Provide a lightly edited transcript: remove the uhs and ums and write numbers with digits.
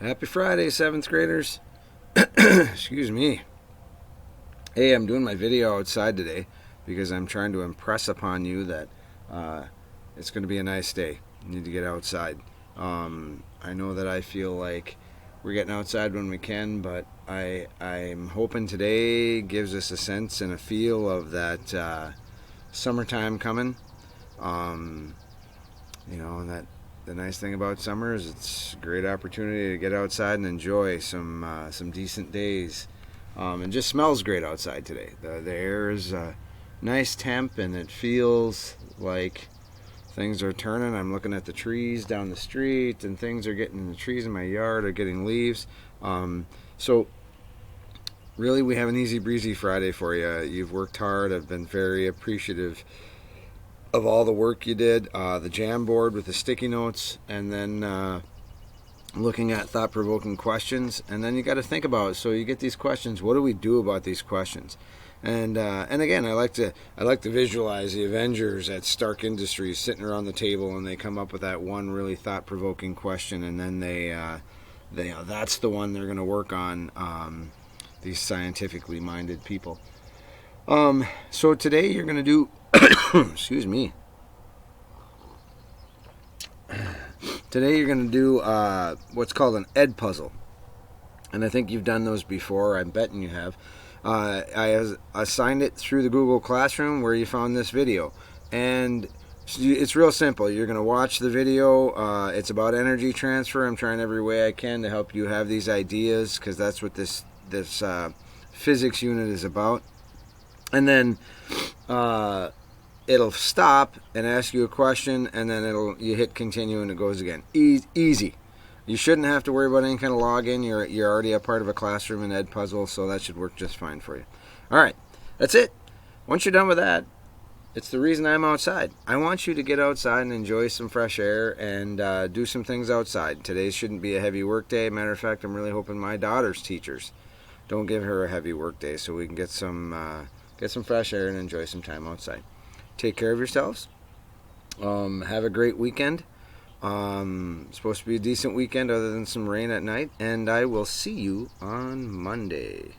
Happy Friday, 7th graders. Excuse me. Hey, I'm doing my video outside today because I'm trying to impress upon you that uh, it's going to be a nice day. You need to get outside. I know that I feel like we're getting outside when we can, but I'm hoping today gives us a sense and a feel of that summertime coming. Um, and that the nice thing about summer is it's a great opportunity to get outside and enjoy some decent days. It just smells great outside today. The air is nice temp, and it feels like things are turning. I'm looking at the trees down the street, and things are getting the trees in my yard are getting leaves. So really, we have an easy breezy Friday for you. You've worked hard. I've been very appreciative of all the work you did. The Jamboard with the sticky notes, and then looking at thought-provoking questions, and then you got to think about it. So you get these questions. What do we do about these questions? And again, I like to visualize the Avengers at Stark Industries sitting around the table, and they come up with that one really thought-provoking question, and then they that's the one they're going to work on. These scientifically minded people. So today you're going to do. Excuse me. Today you're going to do what's called an Ed puzzle, and I think you've done those before. I'm betting you have. I assigned it through the Google Classroom where you found this video, and it's real simple. You're going to watch the video. It's about energy transfer. I'm trying every way I can to help you have these ideas, because that's what this physics unit is about. And then it'll stop and ask you a question, and then you hit continue, and it goes again. Easy. You shouldn't have to worry about any kind of login. You're already a part of a classroom in Ed Puzzle, so that should work just fine for you. All right, that's it. Once you're done with that, it's the reason I'm outside. I want you to get outside and enjoy some fresh air and do some things outside. Today shouldn't be a heavy work day. Matter of fact, I'm really hoping my daughter's teachers don't give her a heavy work day, so we can get some fresh air and enjoy some time outside. Take care of yourselves. Have a great weekend. It's supposed to be a decent weekend other than some rain at night, and I will see you on Monday.